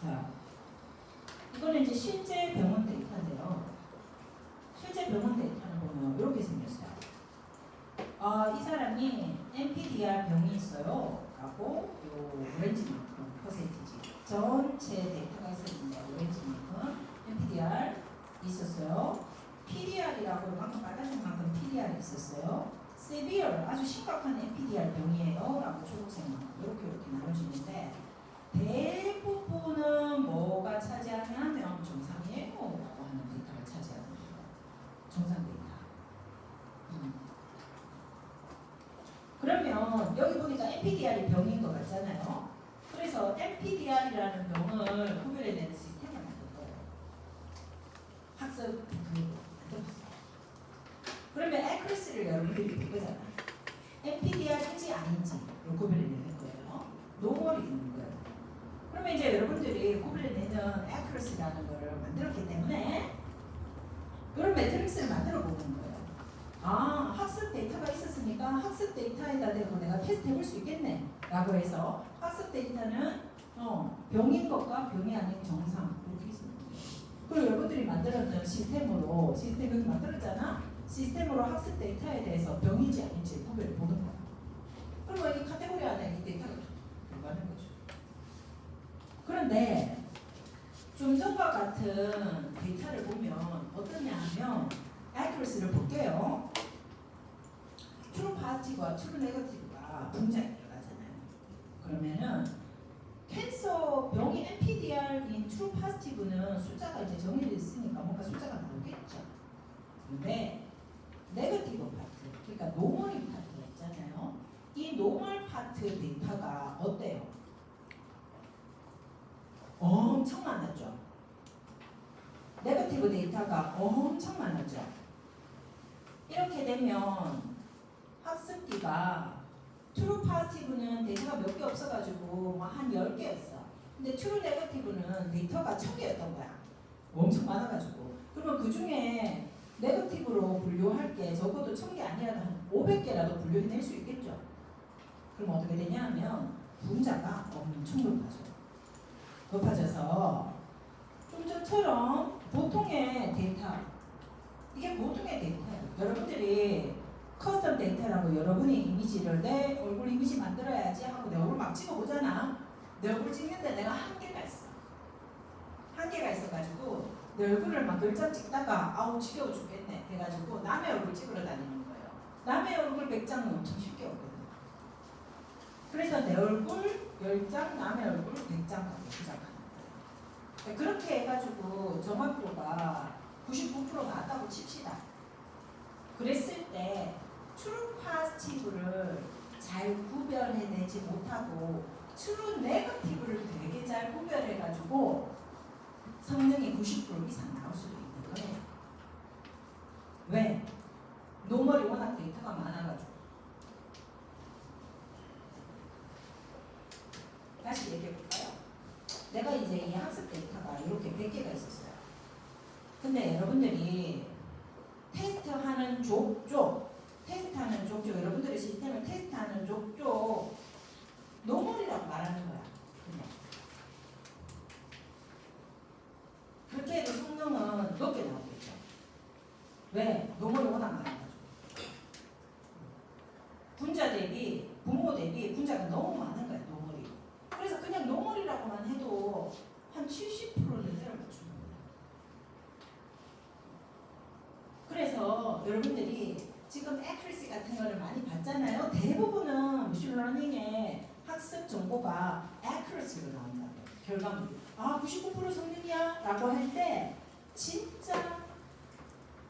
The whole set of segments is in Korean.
자, 이거는 이제 실제 병원 데이터인데요. 실제 병원 데이터는 보면 이렇게 생겼어요. 이 사람이 NPDR 병이 있어요. 라고 요 오렌지만큼 퍼센티지 전체 데이터가 있었는데 오렌지만큼 NPDR 있었어요. PDR이라고 방금 빨간색 만큼 PDR이 있었어요. severe 아주 심각한 NPDR 병이에요. 라고 초록색만큼 이렇게 나눠지는데 대부분은 뭐가 차지하냐면 정상이에요. 라고 하는 데이터가 차지하는 거예요. 정상 데이터. 그러면 여기 보니까 NPDR이 병인 것 같잖아요. 그래서 NPDR이라는 병을 구별해내는 시스템을 만들 거예요. 학습 교육을 만들었어요. 그러면 accuracy를 여러분들이 볼 거잖아요. NPDR인지 아닌지 구별해내는 거예요. 노멀이 있는 거예요. 그러면 이제 여러분들이 구별해내는 accuracy라는 거를 만들었기 때문에 그런 매트릭스를 만들어 보는 거예요. 학습 데이터가 있었으니까 학습 데이터에다 대고 내가 테스트 해볼 수 있겠네 라고 해서 학습 데이터는 병인 것과 병이 아닌 정상 이렇게 있습니다. 그리고 여러분들이 만들었던 시스템으로 시스템을 만들었잖아. 시스템으로 학습 데이터에 대해서 병인지 아닌지 구별을 보는 거야. 그리고 이 카테고리 안에 이 데이터가 들어가는 거죠. 그런데 좀 전과 같은 데이터를 보면 어떠냐 하면 accuracy를 볼게요. true positive와 true negative가 분자에 들어가잖아요. 그러면은 캔서 병이 NPDR인 true positive는 숫자가 이제 정해져 있으니까 뭔가 숫자가 나오겠죠. 근데 네거티브 파트, 그러니까 노멀 파트가 있잖아요. 이 노멀 파트 데이터가 어때요? 엄청 많았죠. 네거티브 데이터가 엄청 많았죠. 이렇게 되면 학습기가 true positive는 데이터가 몇 개 없어가지고 한 10개였어. 근데 true negative는 데이터가 1000개였던 거야. 엄청 많아가지고. 그러면 그 중에 네거티브로 분류할 게 적어도 1000개 아니라도 한 500개라도 분류해낼 수 있겠죠. 그럼 어떻게 되냐 하면 분자가 엄청 높아져서 좀 전처럼 보통의 데이터, 이게 보통의 데이터예요. 여러분들이 커스텀 데이터라고 여러분이 이미지를 내 얼굴 이미지 만들어야지 하고 내 얼굴 막 찍어보잖아. 내 얼굴 찍는데 내가 한계가 있어. 한계가 있어가지고 내 얼굴을 막 10장 찍다가 아우 지겨워 죽겠네 해가지고 남의 얼굴 찍으러 다니는 거예요. 남의 얼굴 100장은 엄청 쉽게 오거든. 그래서 내 얼굴 10장, 남의 얼굴 100장 갖고 시작하는 거예요. 그렇게 해가지고 정확도가 99% 나왔다고 칩시다. 그랬을 때 true positive를 잘 구별해내지 못하고 true negative를 되게 잘 구별해가지고 성능이 90% 이상 나올 수도 있는 거예요. 왜? 노멀이 워낙 데이터가 많아가지고. 다시 얘기해볼까요? 내가 이제 이 학습 데이터가 이렇게 100개가 있었어요. 근데 여러분들이 테스트하는 족족, 여러분들의 시스템을 테스트하는 족족 노멀이라고 말하는 거야. 그냥. 그렇게 해도 성능은 높게 나오겠죠. 왜? 노멀이 워낙 많아가지고. 분자 대비, 분모 대비 분자가 너무 많은 거야, 노멀이. 그래서 그냥 노멀이라고만 해도 한 70%는 때려맞추는 거야. 그래서 여러분들이 지금 accuracy 같은 거를 많이 봤잖아요. 대부분은 머신러닝의 학습 정보가 accuracy로 나온다고. 결과물이. 99% 성능이야 라고 할 때 진짜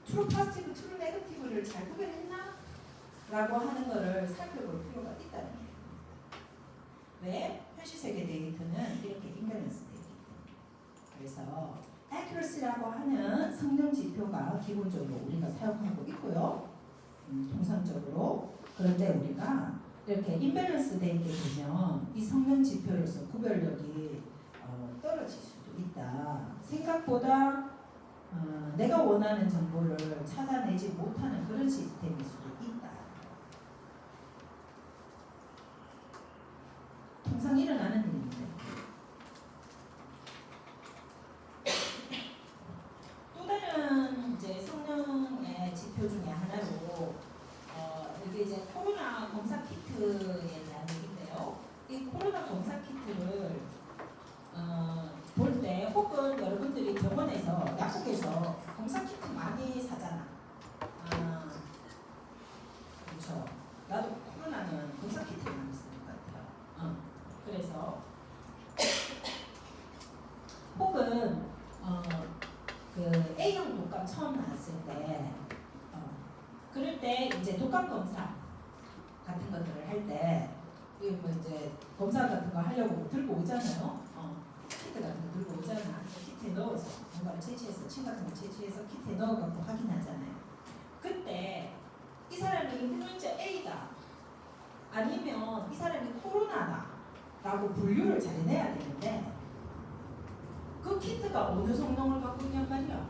true positive, true negative를 잘 구별했나? 라고 하는 거를 살펴볼 필요가 있다는 얘기입니다. 왜? 현실세계 데이터는 이렇게 임밸런스 되기 때문에. 그래서 accuracy라고 하는 성능 지표가 기본적으로 우리가 사용하고 있고요. 통상적으로. 그런데 우리가 이렇게 임밸런스 되게 되면 이 성능 지표로서 구별력이 떨어질 수도 있다. 생각보다 내가 원하는 정보를 찾아내지 못하는 그런 시스템일 수도 있다. 통상 일어나는 일인데 병원에서 약국에서 검사 키트 많이 사잖아. 아, 그렇죠. 나도 코로나는 검사 키트를 많이 쓰는 것 같아요. 그래서 혹은 그 A형 독감 처음 나왔을 때 그럴 때 이제 독감 검사 같은 것들을 할 때 뭐 이제 검사 같은 거 하려고 들고 오잖아요. 키트 같은 거 들고 오잖아. 키트에 넣어서 뭔가를 채취해서 침 같은 거 채취해서 키트에 넣어갖고 확인하잖아요. 그때 이 사람이 인플루엔자 A다 아니면 이 사람이 코로나다 라고 분류를 잘 해내야 되는데 그 키트가 어느 성능을 갖고 있냔 말이야.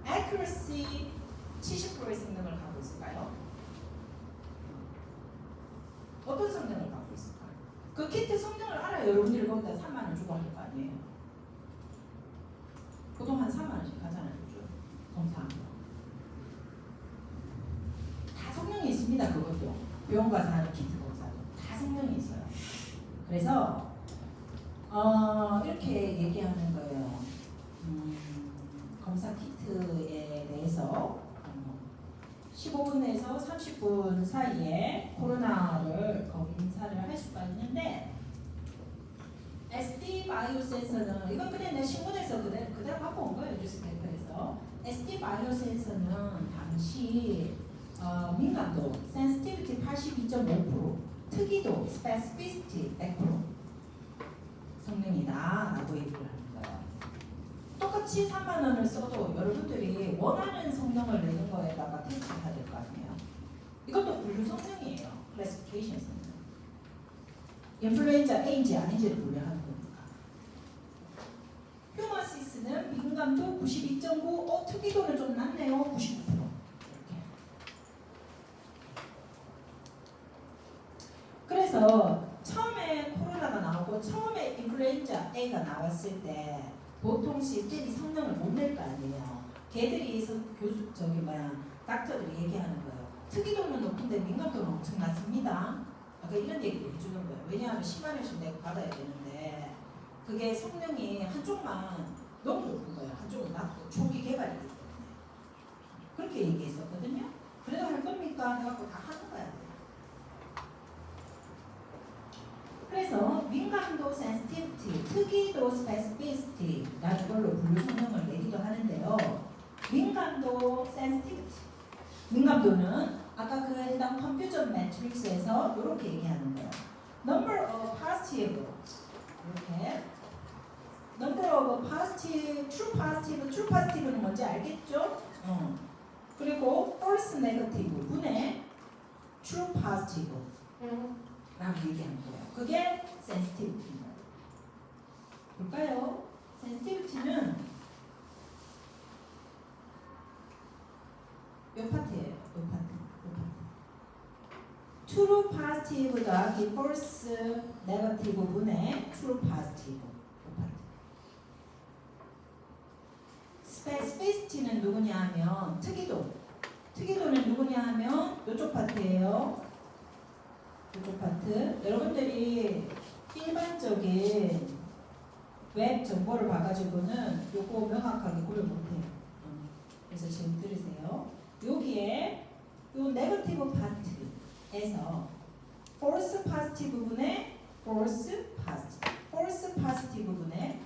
accuracy 70%의 성능을 갖고 있을까요? 어떤 성능을 갖고 있을까요? 그 키트 성능을 알아야 여러분들이 거기다 3만 원 주고 할 거 아니에요. 보통 한 3만 원씩 하잖아요. 검사하는 거. 다 성능이 있습니다. 그것도. 병원 가서 하는 키트 검사도 다 성능이 있어요. 그래서 이렇게 얘기하는 거예요. 검사 키트에 대해서 15분에서 30분 사이에 코로나를 검사를 할 수가 있는데 SD 바이오 센서는 이건 그냥 내 신문에서 그대로 갖고 온 거예요. 뉴스페이퍼에서. SD 바이오 센서는 당시 민감도 sensitivity 82.5%, 특이도 specificity 100% 성능이다 라고 얘기를 하는 거예요. 똑같이 3만 원을 써도 여러분들이 원하는 성능을 내는 거에다가 테스트를 해야 될 거 아니에요. 이것도 분류 성능이에요. 클래시피케이션 성능. 인플루엔자 A인지 아닌지를 분류하는 거니까. 휴머시스는 민감도 92.9, 특이도는 좀 낮네요. 99%. 이렇게. 그래서 처음에 코로나가 나오고 처음에 인플루엔자 A가 나왔을 때 보통 시스템이 성능을 못 낼 거 아니에요. 걔들이 닥터들이 얘기하는 거예요. 특이도는 높은데 민감도는 엄청 낮습니다. 아까 이런 얘기를 해주는 거예요. 왜냐하면 심한을 내가 받아야 되는데 그게 성능이 한쪽만 너무 높은 거예요. 한쪽은 낮고 초기 개발이기 때문에 그렇게 얘기했었거든요. 그래도 할 겁니까? 해갖고 다 하는 거야. 그래서 민감도 sensitivity, 특이도 specificity라는 걸로 분류 성능을 내기도 하는데요. 민감도 sensitivity, 민감도는 아까 그 해당 컴퓨전 매트릭스에서 이렇게 얘기하는 거예요. Number of positive, 이렇게 Number of positive, true positive는 뭔지 알겠죠? 그리고 false negative 분의 true positive 라고 얘기하는 거예요. 그게 sensitivity입니다. 볼까요? sensitivity는 몇 파트예요? 몇 파트? true positive 더하기 false negative 분의 true positive 몇 파트. specificity는 누구냐 하면 특이도는 누구냐 하면 이쪽 파트예요. 이쪽 파트. 여러분들이 일반적인 웹 정보를 봐가지고는 요거 명확하게 구별 못해요. 그래서 지금 들으세요. 여기에 요 네거티브 파트에서 false positive 부분에 false positive 부분에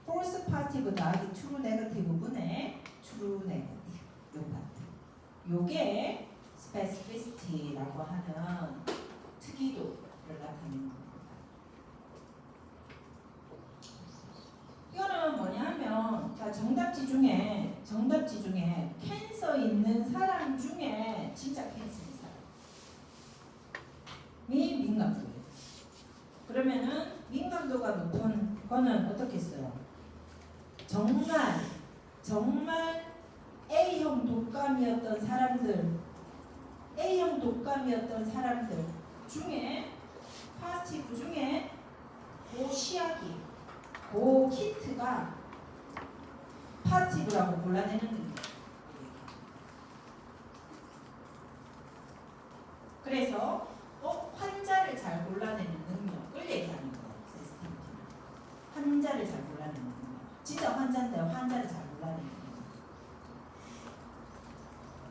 false positive 더하기 true negative 부분에 true negative 요 파트. 요게 specificity라고 하는 특이도를 나타내는 겁니다. 이거는 뭐냐면 정답지 중에 캔서 있는 사람 중에 진짜 캔서인 사람이 민감도예요. 그러면은 민감도가 높은 거는 어떻게 써요? 정말 A형 독감이었던 사람들 중에 파스티브 중에 그 시약이 그 키트가 파스티브라고 골라내는 겁니다. 그래서 환자를 잘 골라내는 능력을 얘기하는 거예요. 환자를 잘 골라내는 능력. 진짜 환자인데 환자를 잘 몰라내는 능력.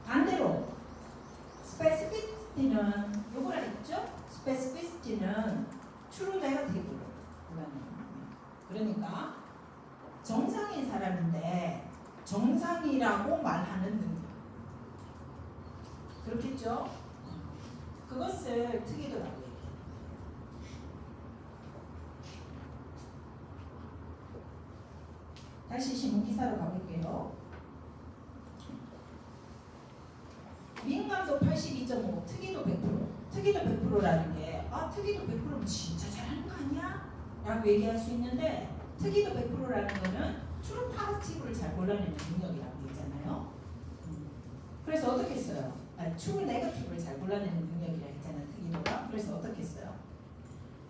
반대로 specificity는 요거라 했죠? specificity는 true negative로 몰라내는 능력. 그러니까 정상인 사람인데 정상이라고 말하는 능력. 그렇겠죠? 그것을 특이도라고 얘기해요. 다시 신문기사로 가볼게요. 민감도 82.5, 특이도 100%. 특이도 100%라는 게 특이도 100%면 진짜 잘하는 거 아니야? 라고 얘기할 수 있는데 특이도 100%라는 거는 트루 파지티브를 잘 골라내는 능력이라고 했잖아요. 그래서 어떻게 써요? 트루 네거티브를 잘 골라내는 능력이라 했잖아요. 특이도가. 그래서 어떻게 써요?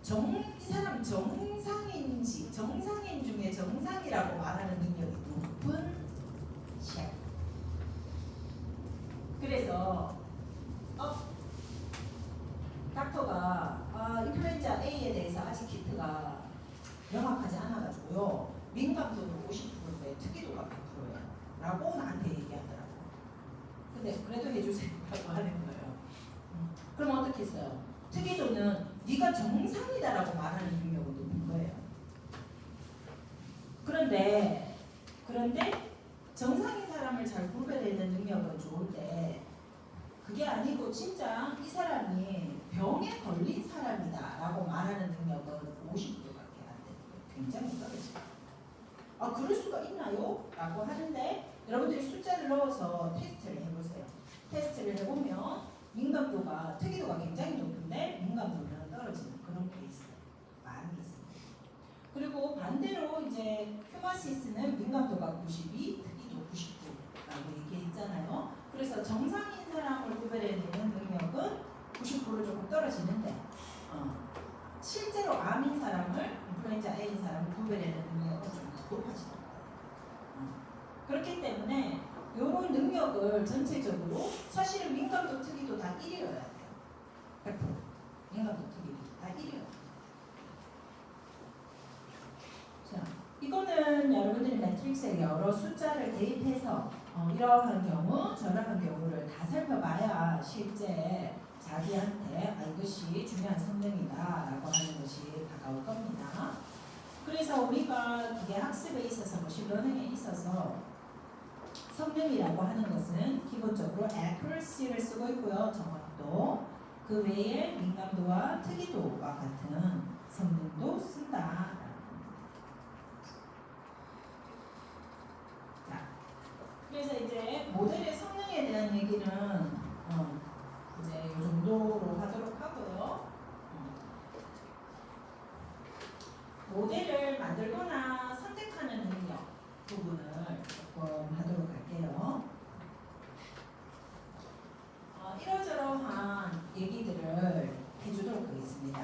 이 사람 정상인지 정상인 중에 정상이라고 말하는 능력이 높은 셰프. 그래서 닥터가 인플루엔자 A에 대해서 아직 키트가 명확하지 않아가지고요. 민감도는 50%인데 특이도가 100%예요. 라고 나한테 얘기하더라고. 근데 그래도 해주세요. 라고 하는 거예요. 그럼 어떻게 써요? 특이도는 네가 정상이다라고 말하는 능력은 높은 거예요. 그런데 정상인 사람을 잘 구별해내는 능력은 좋은데 그게 아니고 진짜 이 사람이 병에 걸린 사람이다라고 말하는 능력은 50%밖에 안 되는 거예요. 굉장히 떨어져요. 그럴 수가 있나요? 라고 하는데 여러분들이 숫자를 넣어서 테스트를 해보세요. 테스트를 해보면 민감도가 특이도가 굉장히 높은데 민감도는 떨어지는 그런 케이스가 많이 있습니다. 그리고 반대로 이제 휴마시스는 민감도가 92, 특이도 99라고 얘기했잖아요. 그래서 정상인 사람을 구별해내는 능력은 90% 조금 떨어지는데 실제로 암인 사람을 인플루엔자 A인 사람을 구별해내는 능력은 좀 더 높아지는 거예요. 그렇기 때문에 이런 능력을 전체적으로 사실은 민감도 특이도 다 1이어야 돼요. 100% 민감도 특이도 다 1이어야 돼요. 자, 이거는 여러분들이 매트릭스에 여러 숫자를 대입해서 이러한 경우 저러한 경우를 다 살펴봐야 실제 자기한테 이것이 중요한 성능이다 라고 하는 것이 다가올 겁니다. 그래서 우리가 기계 학습에 있어서 머신러닝에 있어서 성능이라고 하는 것은 기본적으로 accuracy를 쓰고 있고요. 정확도. 그 외에 민감도와 특이도와 같은 성능도 쓴다. 자, 그래서 이제 모델의 성능에 대한 얘기는 이제 이 정도로 하도록 하고요. 모델을 만들거나 선택하는 능력 부분을 조금 하도록 할게요. 이러저러한 얘기들을 해주도록 하겠습니다.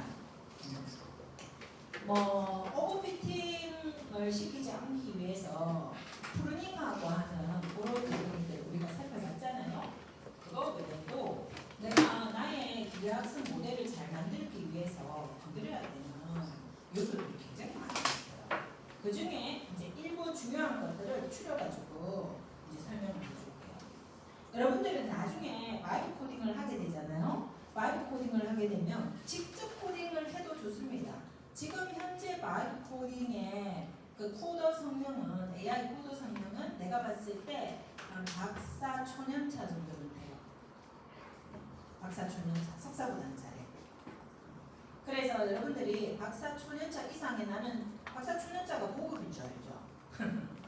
오버피팅을 시키지 않기 위해서 프루닝하고 하는 그런 부분들 우리가 살펴봤잖아요. 그거 외에도 내가 나의 기계학습 모델을 잘 만들기 위해서 건드려야 되는 요소들이 굉장히 많이 있어요. 그 중에 이제 일부 중요한 것들을 추려가지고 이제 설명을 해줄게요. 여러분들은 나중에 바이브 코딩을 하게 되잖아요. 바이브 코딩을 하게 되면 직접 코딩을 해도 좋습니다. 지금 현재 바이브 코딩의 그 코더 성능은 AI 코더 성능은 내가 봤을 때 한 박사 초년차 정도는 돼요. 박사 초년차, 석사보다는 잘해요. 그래서 여러분들이 박사 초년차 이상의 나는 박사 초년차가 고급인 줄 알죠.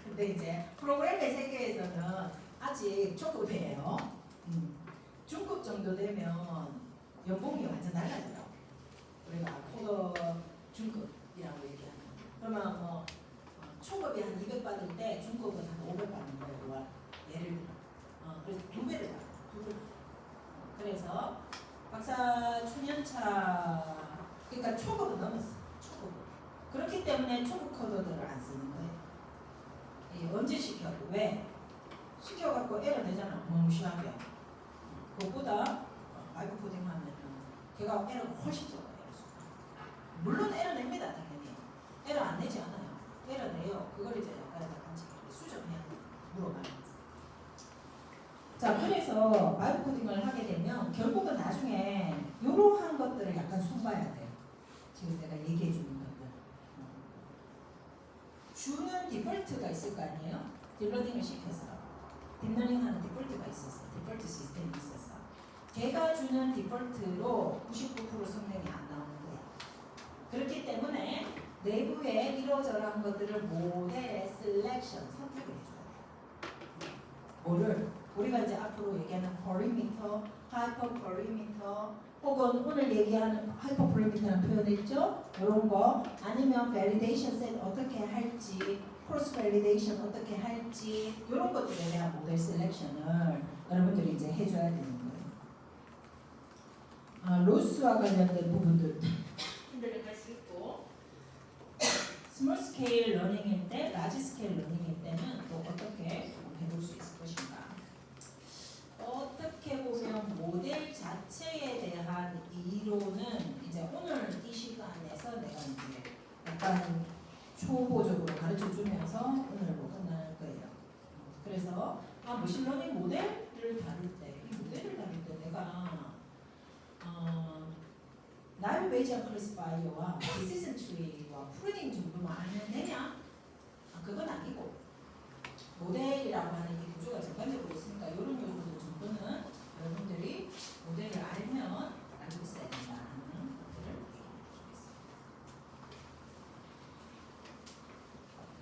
근데 이제 프로그램의 세계에서는 아직 초급이에요. 중급 정도 되면 연봉이 완전 달라져요. 우리가 코더 중급이라고 얘기하는. 그러면 뭐 초급이 한 200 받을 때 중급은 한 500 받는 거예요. 예를 들어. 그래서 2배를 받아요. 2배. 그래서 박사 초년차 그러니까 초급은 넘었어. 초급. 그렇기 때문에 초급 코더들을 안 쓰는 거예요. 언제 시켜? 왜? 시켜갖고 에러 내잖아. 너무 심하게. 그것보다 바이브 코딩하면 걔가 에러가 훨씬 적어요. 물론 에러 냅니다. 당연히. 에러 안 내지 않아요. 에러 내요. 그걸 이제 약간 물어봐요. 자, 그래서 바이브 코딩을 하게 되면 결국은 나중에 이러한 것들을 약간 손봐야 돼요. 지금 내가 얘기해 주는 것들. 주는 디폴트가 있을 거 아니에요? 딥러닝을 시켰어. 딥러닝 하는 디폴트가 있었어. 디폴트 시스템이 있었어. 걔가 주는 디폴트로 99% 성능이 안 나오는 거야. 그렇기 때문에 내부에 이러저러한 것들을 모델의 셀렉션, 선택을 해줘야 돼. 뭐를? 우리가 이제 앞으로 얘기하는 퍼리미터, 하이퍼 퍼리미터, 혹은 오늘 얘기하는 하이퍼 퍼리미터라는 표현 있죠? 이런 거, 아니면 밸리데이션 셋 어떻게 할지, 크로스 밸리데이션 어떻게 할지, 이런 것들에 대한 모델 셀렉션을 여러분들이 이제 해줘야 되는 거예요. 로스와 관련된 부분들 할 수 있고, 스몰 스케일 러닝일 때, 라지 스케일 러닝일 때는 또 어떻게 해볼 수 있을 것인가. 어떻게 보면 모델 자체에 대한 이론은 이제 오늘 이 시간에서 내가 이제 약간 초보적으로 가르쳐 주면서 오늘로 끝날 거예요. 그래서 머신러닝 모델을 다룰 때, 이 모델을 다룰 때 내가 나이브 베이지언 클래시파이어와 디시전 트리와 프루닝 정도만 알면 되냐? 그건 아니고 모델이라고 하는 이 구조가 전반적으로 있으니까 이런 요소들 정도는 여러분들이 모델을 알면 알고 있어야 된다는 것들을 얘기해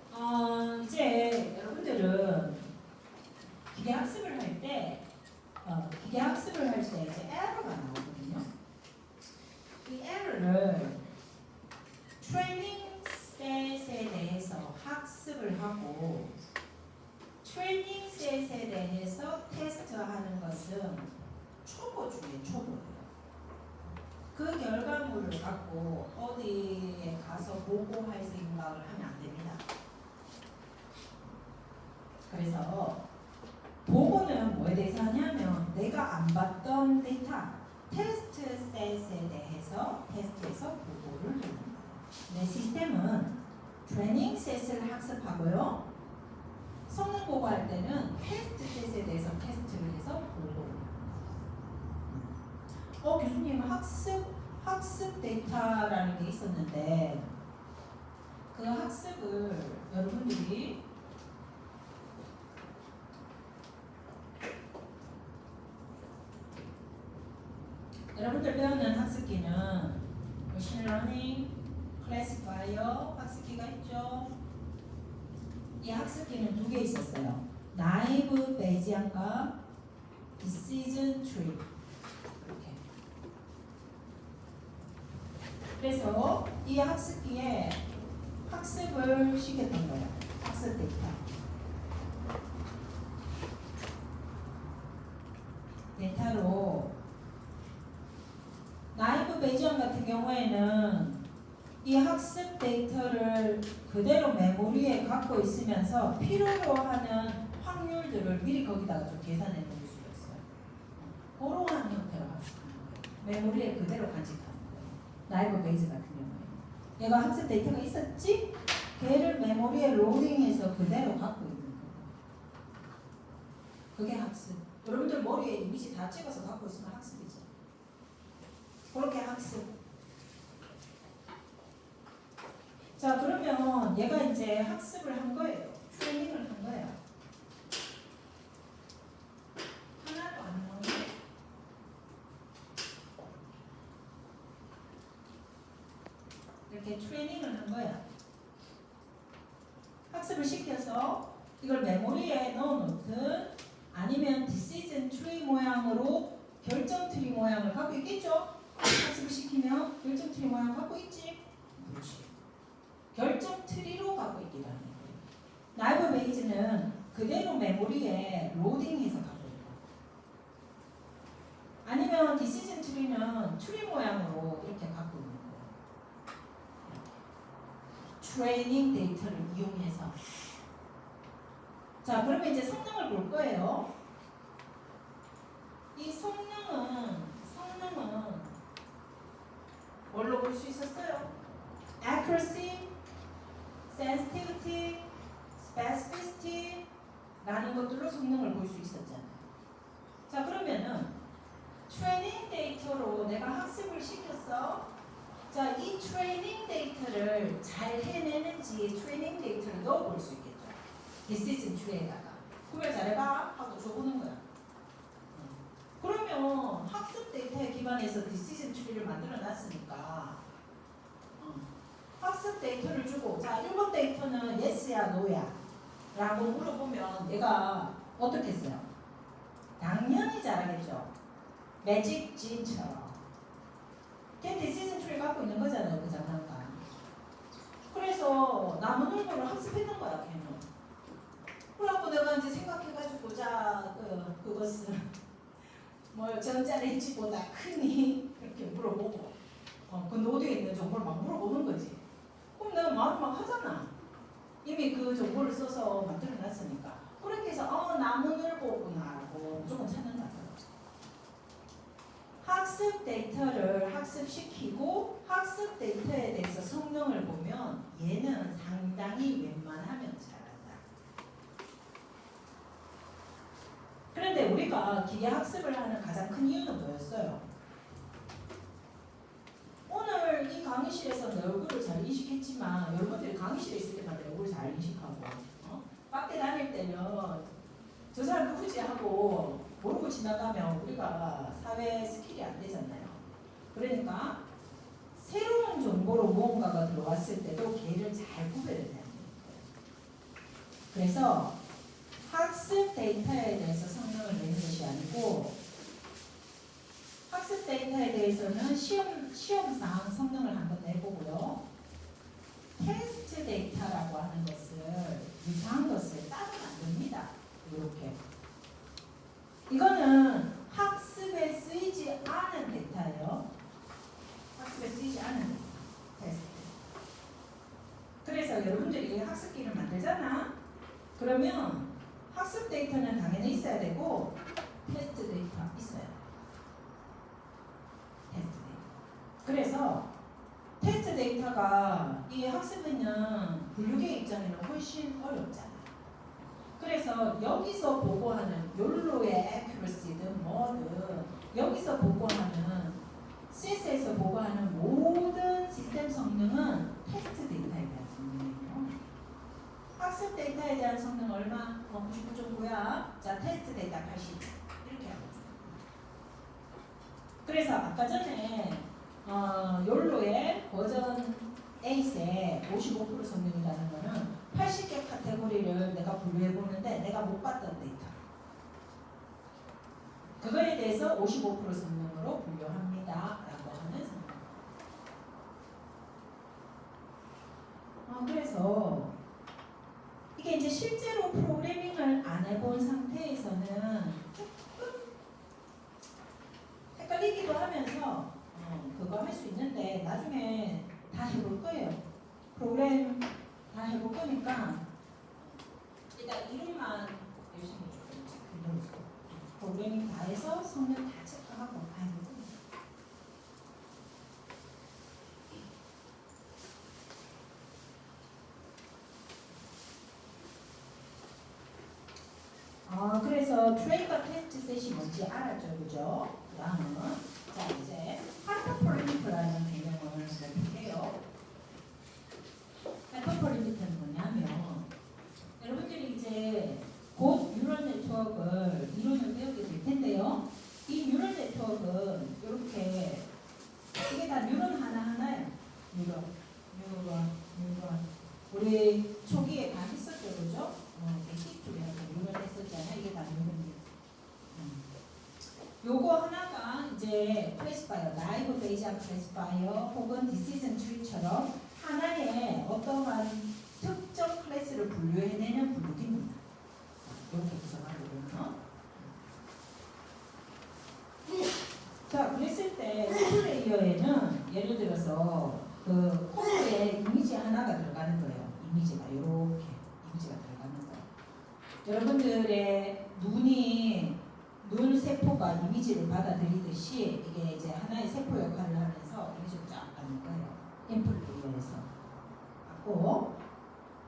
주겠습니다. 이제 여러분들은 기계학습을 할 때 이제 에러가 나오거든요. 이 에러를 트레이닝 셋에 대해서 학습을 하고 트레이닝 셋에 대해서 테스트하는 것은 초보 중에 초보예요. 그 결과물을 갖고 어디에 가서 보고할 생각을 하면 안 됩니다. 그래서 보고는 뭐에 대해서 하냐면 내가 안 봤던 데이터 테스트 셋에 대해서 테스트에서 보고를 하는 거예요. 내 시스템은 트레이닝 셋을 학습하고요. 성능 보고할 때는 테스트 셋에 대해서 테스트를 해서 보고를 합니다. 교수님 학습 데이터라는 게 있었는데 그 학습을 여러분들이 여러분들 배우는 학습기는 머신러닝, 클래시파이어 학습기가 있죠. 이 학습기는 두 개 있었어요. 나이브 베이지언과 디시전 트리. 이렇게. 그래서 이 학습기에 학습을 시켰던 거예요. 학습 데이터. 데이터로 나이브 베이지언 같은 경우에는 이 학습 데이터를 그대로 메모리에 갖고 있으면서 필요로 하는 확률들을 미리 거기다가 좀 계산해 놓을 수가 있어요. 그러한 형태로 학습하는 거예요. 메모리에 그대로 간직하는 거예요. 나이브 베이즈 같은 경우에는 얘가 학습 데이터가 있었지? 걔를 메모리에 로딩해서 그대로 갖고 있는 거예요. 그게 학습. 여러분들 머리에 이미지 다 찍어서 갖고 있으면 학습이죠. 그렇게 학습. 자, 그러면 얘가 이제 학습을 한 거예요. 트레이닝을 한 거예요. 하나도 안 나오네. 이렇게 트레이닝을 한 거야. 학습을 시켜서 이걸 메모리에 넣어놓든 아니면 디시전 트리 모양으로 결정 트리 모양을 갖고 있겠죠? 학습을 시키면 결정 트리 모양 갖고 있지? 그렇지. 결정 트리로 갖고 있기도 하는 거예요. 나이브 베이지는 그대로 메모리에 로딩해서 갖고 있고, 아니면 디시전 트리는 트리 모양으로 이렇게 갖고 있는 거예요. 트레이닝 데이터를 이용해서. 자, 그러면 이제 성능을 볼 거예요. 이 성능은 뭘로 볼 수 있었어요? accuracy, sensitivity, specificity, 라는 것들로 성능을 볼 수 있었잖아요. 자, 그러면은 트레이닝 데이터로 내가 학습을 시켰어. 자, 이 트레이닝 데이터를 잘 해내는지 트레이닝 데이터를 넣어볼 수 있겠죠. decision tree에다가 구별 잘해봐 하고 줘보는 거야. 그러면 학습 데이터에 기반해서 decision tree를 만들어 놨으니까 학습 데이터를 주고, 자, 1번 데이터는 yes야 no야 라고 물어보면 얘가 어떻게 했어요? 당연히 잘하겠죠. 매직 진처럼. 걔 decision tree 갖고 있는 거잖아요, 그 장난감. 그래서 나무늘보를 학습했는 거야, 걔는. 그래갖고 내가 이제 생각해가지고, 자, 그것은 뭐 전자레인지보다 크니? 이렇게 물어보고, 그 노드에 있는 정보를 막 물어보는 거지. 그럼 내가 말을 막 하잖아. 이미 그 정보를 써서 만들어놨으니까. 그렇게 해서 나무늘보구나라고 무조건 찾는 거야. 학습 데이터를 학습시키고 학습 데이터에 대해서 성능을 보면 얘는 상당히 웬만하면 잘한다. 그런데 우리가 기계 학습을 하는 가장 큰 이유는 뭐였어요? 오늘 이 강의실에서 내 얼굴을 잘 인식했지만 여러분들이 강의실에 있을 때마다 내 얼굴을 잘 인식하고 밖에 다닐 때는 저 사람 누구지 하고 모르고 지나가면 우리가 사회 스킬이 안 되잖아요. 그러니까 새로운 정보로 무언가가 들어왔을 때도 걔를 잘 구별해야 돼요. 그래서 학습 데이터에 대해서 성능을 내는 것이 아니고 학습 데이터에 대해서는 시험상 성능을 한번 내보고요. 테스트 데이터라고 하는 것을 이상한 것을 따로 만듭니다. 이렇게. 이거는 학습에 쓰이지 않은 데이터예요. 학습에 쓰이지 않은 데이터. 테스트. 그래서 여러분들이 학습기를 만들잖아. 그러면 학습 데이터는 당연히 있어야 되고 테스트 데이터 있어요. 테스트 데이터. 그래서 테스트 데이터가 이 학습에는 분류계 입장에는 훨씬 어렵잖아요. 그래서 여기서 보고하는 욜로의 accuracy든 뭐든 여기서 보고하는 CS에서 보고하는 모든 시스템 성능은 테스트 데이터에 대한 성능이에요. 학습 데이터에 대한 성능 얼마? 99.9야. 자, 테스트 데이터 80 이렇게 하고. 그래서 아까 전에 욜로의 버전 8의 55% 성능이라는 거는 80개 카테고리를 내가 분류해 보는데 내가 못 봤던 데이터. 그거에 대해서 55% 성능으로 분류합니다. 라고 하는 성능. 그래서 이게 이제 실제로 프로그래밍을 안 해본 상태에서는 조금 헷갈리기도 하면서 그거 할 수 있는데 나중에 다 해볼 거예요. 프로그램 다 해볼 거니까 일단 이름만 열심히 조금 체크해보세요. 프로그래밍 다 해서 성능 다 체크하고 다 해볼 겁니다. 그래서 트레이과 테스트 셋이 뭔지 알았죠, 그죠? 그 다음은 자 이제 하이퍼폴리미터라는 개념을 볼게요. 하이퍼폴리미터는 뭐냐면 여러분들이 이제 곧 뉴럴 네트워크를 이론을 배우게 될 텐데요. 이 뉴럴 네트워크는 이렇게 이게 다 뉴런 하나하나예요. 뉴런. 우리 초기에 다 했었죠, 그죠? 베이직 쪽에 뉴런 했었잖아요. 이게 다 뉴런이에요. 요거 하나가 이제 클래시파이어, 라이브 베이지한 클래시파이어 혹은 디시전 트리처럼 하나의 어떠한 특정 클래스를 분류해내는 분류기입니다. 이렇게 구성하거든요. 자, 그랬을 때 플레이어에는 예를 들어서 그 코드에 이미지 하나가 들어가는 거예요. 이미지가 이렇게 이미지가 들어가는 거예요. 여러분들의 눈 세포가 이미지를 받아들이듯이 이게 이제 하나의 세포 역할을 하면서 이미지를 쫙 가는 거예요. 인풋 레이어에서. 하고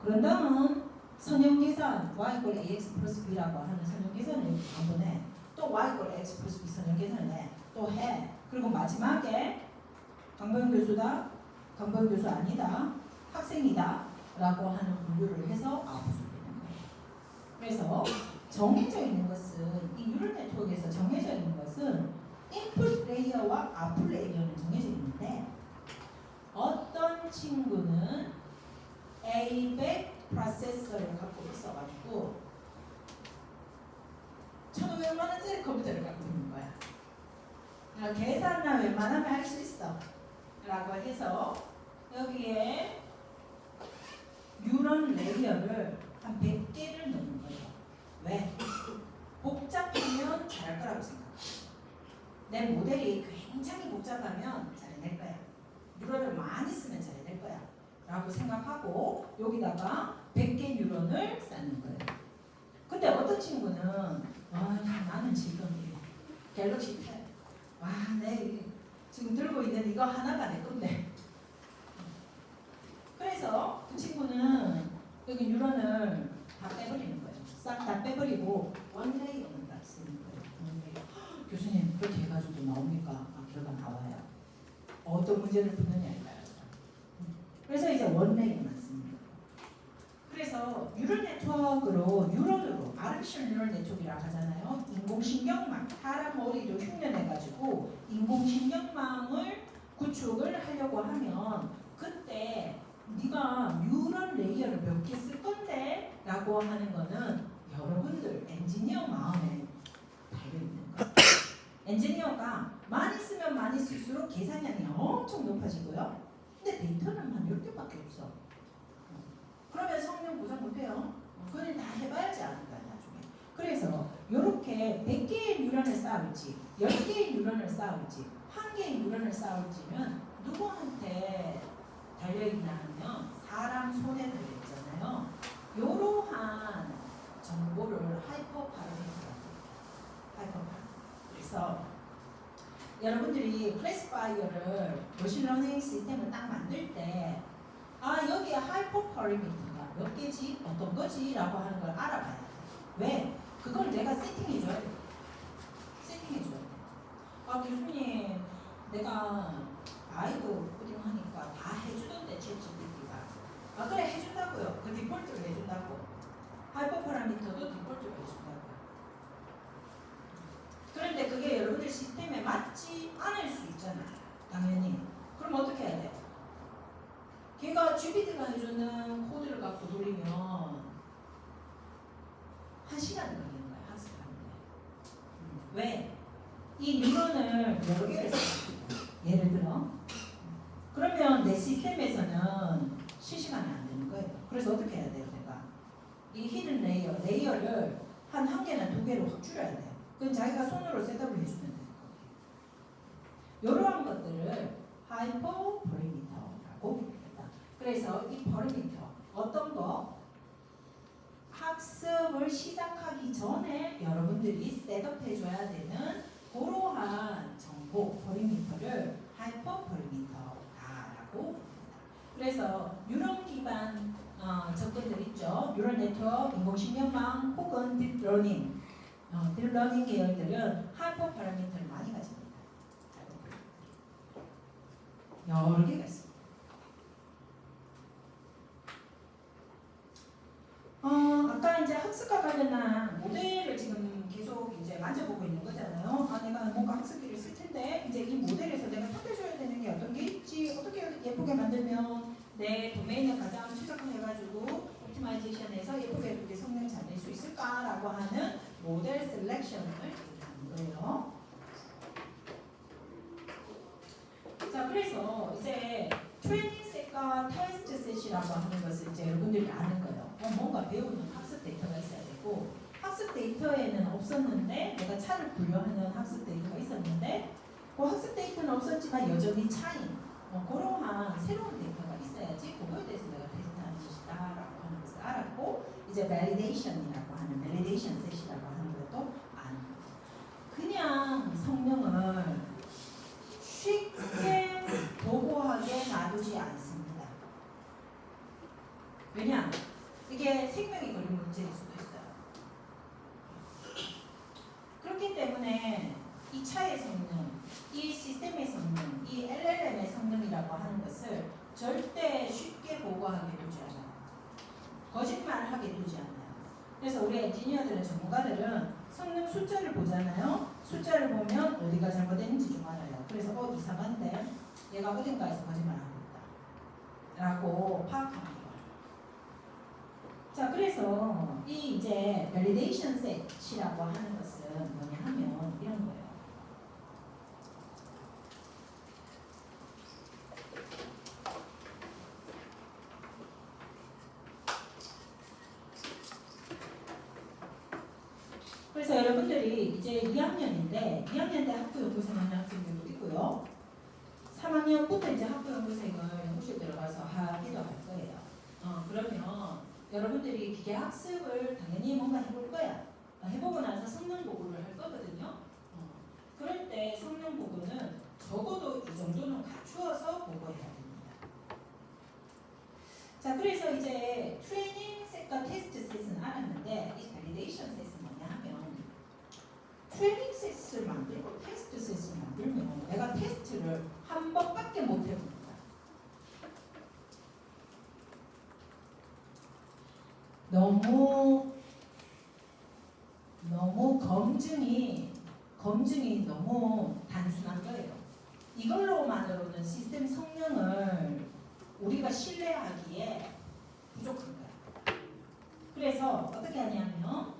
그런 다음은 선형계산 y = ax 플러스 b라고 하는 선형계산을 이렇게 한번 해. 또 y = x 플러스 b 선형계산을 해. 또 해. 그리고 마지막에 강병 교수다, 강병 교수 아니다, 학생이다 라고 하는 분류를 해서 아웃풋을 내는 거예요. 그래서 정해져 있는 것은 이 뉴럴 네트워크에서 정해져 있는 것은 인풋 레이어와 아웃풋 레이어는 정해져 있는데 어떤 친구는 A100 프로세서를 갖고 있어가지고 1,500만 원짜리 컴퓨터를 갖고 있는 거야. 계산은 웬만하면 할 수 있어 라고 해서 여기에 뉴런 레이어를 한 100개를 넣는 거예요. 왜? 복잡하면 잘할 거라고 생각해. 내 모델이 굉장히 복잡하면 잘해낼 거야. 뉴런을 많이 쓰면 잘해낼 거야 라고 생각하고 여기다가 100개 뉴런을 쌓는 거예요. 근데 어떤 친구는 나는 지금 갤럭시 탭 내 지금 들고 있는 이거 하나가 내 건데 그래서 그 친구는 여기 뉴런을 다 빼버리는 거예요. 싹 다 빼버리고 원레이어만 딱 쓰는 거예요. 교수님 그렇게 해가지고 나옵니까? 결과 나와요. 어떤 문제를 푸느냐에 따라서. 그래서 이제 원레이어만 씁니다. 그래서 뉴럴 네트워크로 뉴런으로 아르티피셜 뉴럴 네트워크라고 하잖아요. 인공신경망, 사람 머리를 흉내내가지고 인공신경망을 구축을 하려고 하면 그때 네가 뉴런 레이어를 몇 개 쓸 건데 라고 하는 거는 여러분들 엔지니어 마음에 달려있는 거예요. 엔지니어가 많이 쓰면 많이 쓸수록 계산량이 엄청 높아지고요. 근데 데이터는 한 10개밖에 없어. 그러면 성능 보장 못해요. 그건 다 해봐야지 않을까 나중에. 그래서 이렇게 100개의 뉴런을 쌓을지 10개의 뉴런을 쌓을지 1개의 뉴런을 쌓을지는 누구한테 달려있나 하면 사람 손에 달려있잖아요. 이러한 정보를 하이퍼 파라미터라고 해요. 그래서 여러분들이 클래시파이어를 머신러닝 시스템을 딱 만들 때 여기에 하이퍼 파라미터가 몇 개지 어떤 거지 라고 하는 걸 알아봐야 돼. 왜? 그걸 내가 세팅해줘야 돼. 세팅해줘야 돼. 교수님 내가 아이고 코딩하니까 다 해주던데 챗GPT가 그래 해준다고요. 그 디폴트로 해준다고. 하이퍼 파라미터도 디폴트로 해준다고요. 그런데 그게 여러분들 시스템에 맞지 않을 수 있잖아요. 당연히. 그럼 어떻게 해야 돼요? 걔가 GPT가 해주는 코드를 갖고 돌리면 1시간 걸리는 거야. 학습하는데. 왜? 이 뉴런을 여러 개를 써요. 예를 들어 그러면 내 시스템에서는 실시간이 안 되는 거예요. 그래서 어떻게 해야 돼요? 내가 이 히든 레이어를 한 개나 2개로 확 줄여야 돼요. 그건 자기가 손으로 셋업을 해주면 돼요. 이러한 것들을 하이퍼 퍼리미터라고 부릅니다. 그래서 이 퍼리미터 어떤 거? 학습을 시작하기 전에 여러분들이 셋업해줘야 되는 그러한 정보 퍼리미터를 하이퍼 퍼리미터다라고 부릅니다. 그래서 뉴런 기반 접근들 있죠. 뉴럴 네트워크, 인공신경망 혹은 딥러닝 딥러닝 계열들은 하이퍼 파라미터를 많이 가집니다. 여러 개가 있습니다. 아까 이제 학습과 관련한 모델을 지금 계속 이제 만져보고 있는 거잖아요. 내가 뭔가 학습기를 쓸 텐데 이제 이 모델에서 내가 선택해줘야 되는 게 어떤 게 있지? 어떻게 예쁘게 만들면 내 도메인을 가장 최적화해가지고 옵티마이제이션에서 예쁘게 성능 잘 낼 수 있을까라고 하는 모델 셀렉션을 하는 거예요. 자, 그래서 이제 트레이닝 셋과 테스트 셋이라고 하는 것을 이제 여러분들이 아는 거예요. 뭔가 배우는 학습 데이터가 있어야 되고 학습 데이터에는 없었는데 내가 차를 분류하는 학습 데이터가 있었는데 그 학습 데이터는 없었지만 여전히 차인 그러한 새로운 데이터가 있어야지 그거에 대해서 내가 테스트하는 것이다 라고 하는 것을 알았고 이제 validation이라고 하는 validation set이라고 하는 것도 아는 거예요. 그냥 성능을 쉽게 보고하게 놔두지 않습니다. 왜냐? 이게 생명이 걸린 문제일 수도 있어요. 그렇기 때문에 이 차의 성능, 이 시스템의 성능, 이 LLM의 성능이라고 하는 것을 절대 쉽게 보고하게 두지 않아요. 거짓말하게 두지 않아요. 그래서 우리 엔지니어들은 전문가들은 성능 숫자를 보잖아요. 숫자를 보면 어디가 잘못됐는지 좀 알아요. 그래서 이상한데 얘가 어딘가에서 거짓말하고 있다 라고 파악합니다. 자, 그래서 이 이제 validation set이라고 하는 것은 뭐냐 하면 이런 거예요. 그래서 여러분들이 이제 2학년인데 2학년 때 학부연구생 하는 학생들도 있고요. 3학년부터 이제 학부연구생을 연구실 들어가서 하기도 할 거예요. 그러면 여러분들이 기계학습을 당연히 뭔가 해볼 거야. 해보고 나서 성능 보고를 할 거거든요. 그럴 때 성능 보고는 적어도 이 정도는 갖추어서 보고해야 됩니다. 자, 그래서 이제 트레이닝 셋과 테스트 셋은 알았는데 이 발리데이션 셋은 뭐냐 하면 트레이닝 셋을 만들고 테스트 셋을 만들면 내가 테스트를 한 번밖에 못 해봅니다. 너무 검증이 너무 단순한 거예요. 이걸로만으로는 시스템 성능을 우리가 신뢰하기에 부족한 거야. 그래서 어떻게 하냐면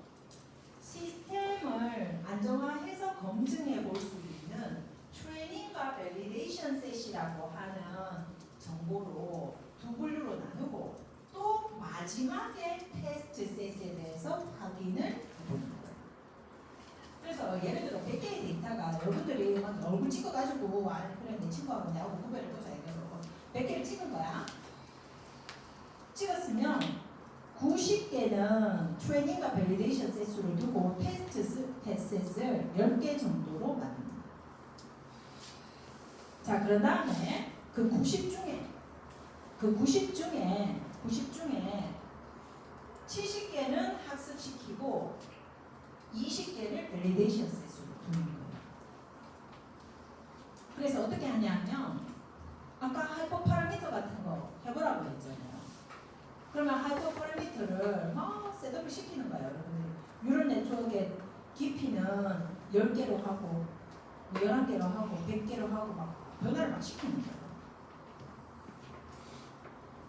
시스템을 안정화해서 검증해 볼 수 있는 트레이닝과 밸리데이션 셋이라고 하는 정보로 두 분류로 나누고 또 마지막에 테스트 셋에 대해서 확인을 해보는 거예요. 그래서 예를 들어 100개의 데이터가 여러분들이 막 얼굴 찍어가지고 그래 내 친구하고 내하고 구별을 보자 이래서 100개를 찍은 거야. 찍었으면 90개는 트레이닝과 밸리데이션 셋으로 두고 테스트 셋을 10개 정도로 만듭니다. 자, 그런 다음에 그 90 중에 70개는 학습시키고 20개를 밸리데이션 셋으로 두는 거예요. 그래서 어떻게 하냐면 아까 하이퍼 파라미터 같은 거 해보라고 했잖아요. 그러면 하이퍼 파라미터를 막 셋업을 시키는 거예요. 여러분들 뉴럴 네트워크의 깊이는 10개로 하고 11개로 하고 100개로 하고 막 변화를 막 시키는 거예요.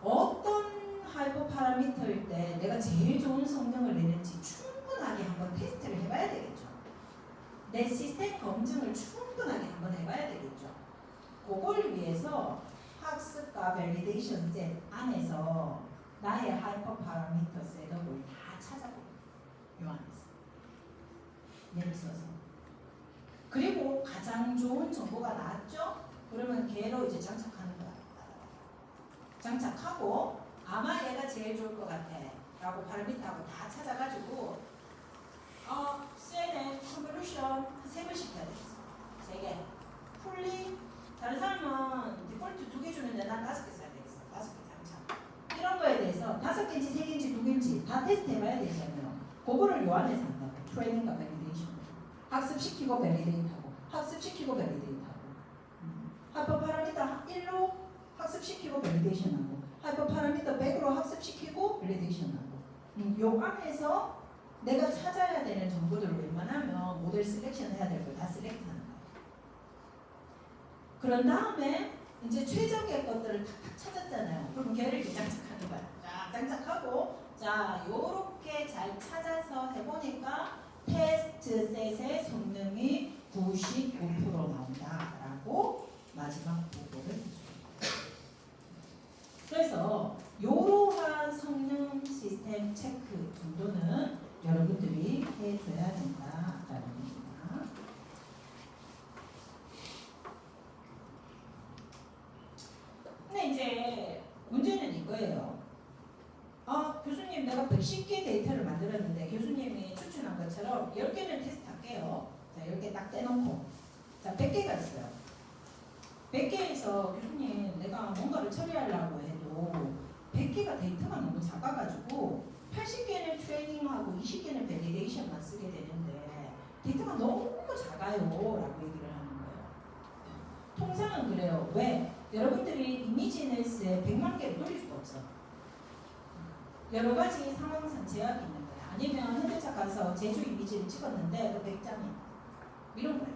어떤 하이퍼 파라미터일 때 내가 제일 좋은 성능을 내는지 충분하게 한번 테스트를 해봐야 되겠죠. 내 시스템 검증을 충분하게 한번 해봐야 되겠죠. 그걸 위해서 학습과 밸리데이션 셋 안에서 나의 하이퍼 파라미터 셋업을 다 찾아보고 요 안에서 예를 써서 그리고 가장 좋은 정보가 나왔죠? 그러면 걔로 이제 장착하는 거야. 장착하고 아마 얘가 제일 좋을 것 같아 라고 파라미터하고 다 찾아가지고 셋의 컨볼루션 3번씩 해야 되겠어. 3개 풀리 다른 사람은 디폴트 2개 주는데 난 5개 써야 되겠어. 5개 장착 이런 거에 대해서 5개인지 3개인지 2개인지 다 테스트 해봐야 되잖아요. 그거를 요 안에서 한다고. 트레이닝과 밸리데이션 학습시키고 밸리데이트하고 학습시키고 밸리데이트하고 하이퍼 파라미터 1로 학습시키고 밸리데이션하고 하이퍼 파라미터 100으로 학습시키고 밸리데이션하고 요 안에서 내가 찾아야 되는 정보들을 웬만하면 모델 셀렉션 해야 될 걸 다 셀렉트하는 거예요. 그런 다음에 이제 최적의 것들을 탁탁 찾았잖아요. 그럼 걔를 이제 장착하는 거야. 자, 장착하고 자 요렇게 잘 찾아서 해보니까 테스트 셋의 성능이 95% 나온다라고 마지막 보고를 해줍니다. 그래서 이러한 성능 시스템 체크 정도는 여러분들이 해줘야 된다라는 겁니다. 근데 이제 문제는 이거예요. 교수님 내가 110개 데이터를 만들었는데 교수님이 추천한 것처럼 10개는 테스트할게요. 자, 10개 딱 떼놓고 자, 100개가 있어요. 100개에서 교수님 내가 뭔가를 처리하려고 해도 100개가 데이터가 너무 작아가지고 20개는 밸리데이션만 쓰게 되는데 데이터가 너무 작아요 라고 얘기를 하는 거예요. 통상은 그래요. 왜? 여러분들이 이미지넷에 100만 개를 돌릴 수가 없어. 여러 가지 상황상 제약이 있는 거야. 아니면 현대차 가서 제주 이미지를 찍었는데 너 100장이야. 이런 거예요.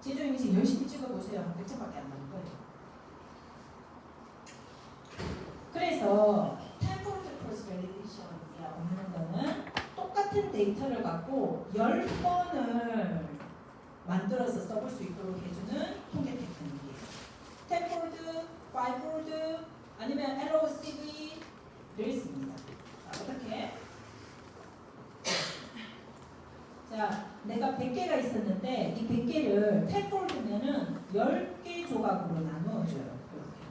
제주 이미지 열심히 찍어보세요. 100장밖에 안 나올 거예요. 그래서 Temporal Cross Validation이라고 하는 거는 똑같은 데이터를 갖고 10번을 만들어서 써볼 수 있도록 해주는 통계 테크닉이에요. Temporal, Fivefold, 아니면 LOCV를 씁니다. 자, 어떻게? 자, 내가 100개가 있었는데 이 100개를 Temporad면은 10개 조각으로 나누어줘요. 이렇게.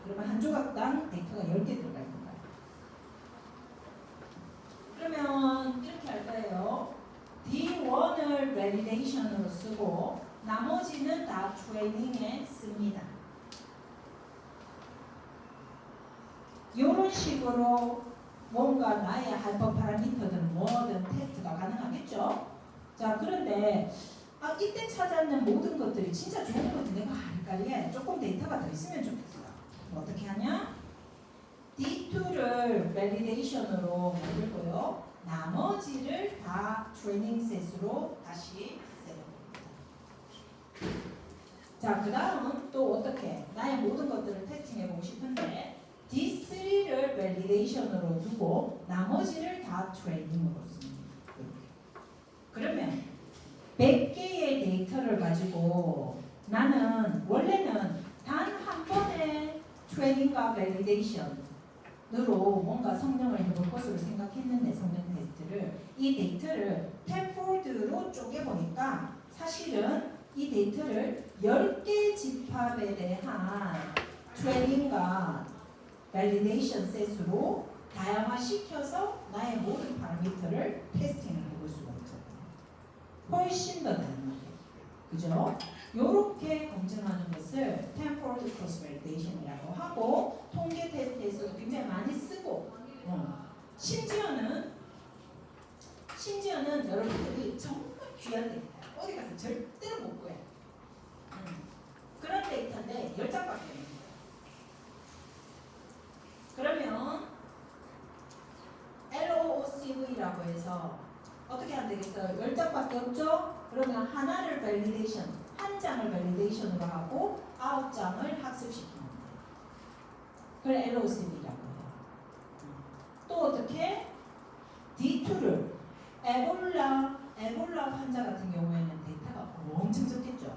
그러면 한 조각당 데이터가 10개 들어가 있는 거예요. 그러면 이렇게 할 거예요. D1을 validation으로 쓰고 나머지는 다 트레이닝에 씁니다. 이런 식으로 뭔가 나의 하이퍼 파라미터든 뭐든 테스트가 가능하겠죠. 자, 그런데 이때 찾았는 모든 것들이 진짜 좋은 것들 내가 헷갈리게 조금 데이터가 더 있으면 좋겠어요. 어떻게 하냐? D2를 validation으로 만들고요. 나머지를 다 트레이닝 셋으로 다시 세워봅니다. 자, 그 다음은 또 어떻게? 나의 모든 것들을 테스팅해보고 싶은데 D3를 validation으로 두고 나머지를 다 트레이닝으로 씁니다. 그러면 100개의 데이터를 가지고 나는 원래는 단 한 번의 트레이닝과 밸리데이션으로 뭔가 성능을 해볼 것으로 생각했는데 성능 테스트를 이 데이터를 텐폴드로 쪼개보니까 사실은 이 데이터를 10개 집합에 대한 트레이닝과 밸리데이션 셋으로 다양화시켜서 나의 모든 파라미터를 테스팅을 해볼 수가 있죠. 훨씬 더 다양하게. 그죠? 요렇게 검증하는 것을 Temporal Cross Validation이라고 하고 통계 테스트에서도 굉장히 많이 쓰고 심지어는 여러분들이 정말 귀한 데이터 어디 가서 절대로 못 구해. 그런 데이터인데 10장밖에 없는 거예요. 그러면 LOCV라고 해서 어떻게 하면 되겠어요? 10장밖에 없죠? 그러면 하나를 밸리데이션, 한 장을 밸리데이션으로 하고 9장을 학습시키면 돼요. 그걸 LOCV라고 해요. 또 어떻게? D2를 에볼라 환자 같은 경우에는 데이터가 엄청 적겠죠?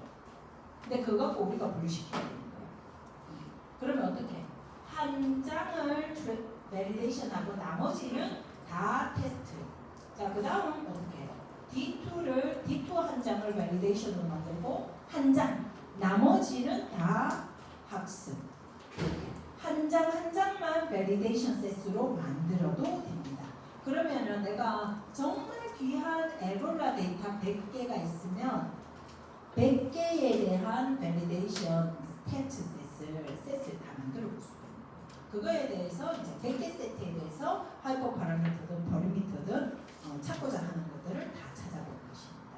근데 그거 갖고 우리가 분류시켜야 되는 거예요. 그러면 어떻게? 한 장을 밸리데이션하고 나머지는 다 테스트. 자, 그 다음은 어떻게 해요? D2 한 장을 밸리데이션으로 만들고 한 장, 나머지는 다 학습. 한 장 한 장만 밸리데이션 셋으로 만들어도 됩니다. 그러면은 내가 정말 귀한 에볼라 데이터 100개가 있으면 100개에 대한 밸리데이션 셋을 다 만들어 볼 수가 있는 거예요. 그거에 대해서 이제 100개 세트에 대해서 하이퍼 파라미터든 버리미터든 찾고자 하는 것들을 다 찾아볼 것입니다.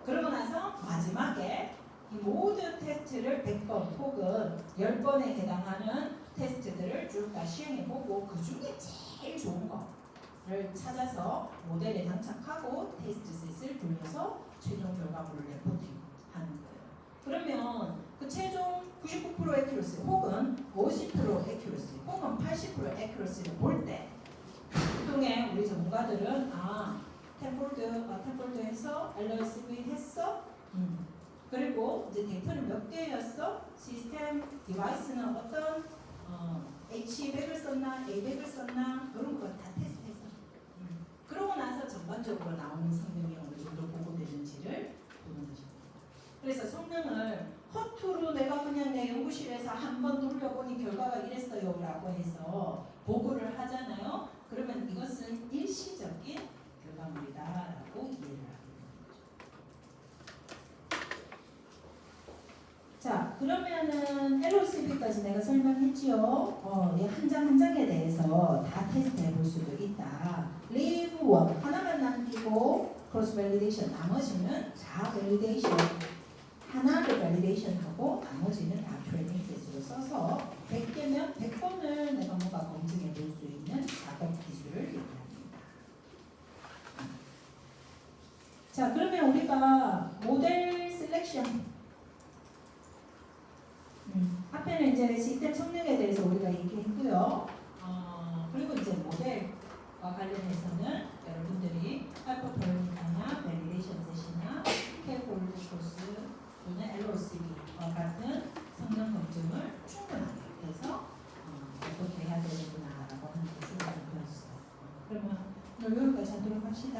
그러고 나서 마지막에 이 모든 테스트를 100번 혹은 10번에 해당하는 테스트들을 쭉 다 시행해보고 그 중에 제일 좋은 거를 찾아서 모델에 장착하고 테스트 셋을 돌려서 최종 결과물을 레포팅하는 거예요. 그러면 그 최종 99% 애큐러시 혹은 50% 애큐러시 혹은 80% 애큐러시를 볼 때 보통의 우리 전문가들은 템폴드에서 LOCV 했어? 그리고 이제 데이터는 몇 개였어? 시스템 디바이스는 어떤 H100을 썼나 A100을 썼나 이런 거 다 테스트해서 그러고 나서 전반적으로 나오는 성능이 어느 정도 보고되는지를 보는 것입니다. 그래서 성능을 허투루 내가 그냥 내 연구실에서 한번 돌려보니 결과가 이랬어요 라고 해서 보고를 하잖아요. 그러면 이것은 일시적인 결과물이다 라고 이해를 하게 되는 거죠. 자, 그러면은 LOCV까지 내가 설명했지요. 한 장 한 장에 대해서 다 테스트해 볼 수도 있다. 리브 1 크로스 밸리데이션, 나머지는 자 밸리데이션. 하나를 밸리데이션하고 나머지는 다 트레이닝 셋으로 써서 100개면 100번을 내가 뭔가 검증해 볼 수 있는 작업 기술을 얘기합니다. 자, 그러면 우리가 모델 셀렉션 앞에는 이제 시스템 성능에 대해서 우리가 얘기했고요. 그리고 이제 모델과 관련해서는 여러분들이 하이퍼폴리타나 밸리데이션 셋이나 캐폴드 코스 또는 LOC와 같은 성능 검증을 충분하게 해서 어떻게 해야 되는구나라고 하는 것을 좀 배웠어요. 그러면 오늘 여기까지 하도록 합시다.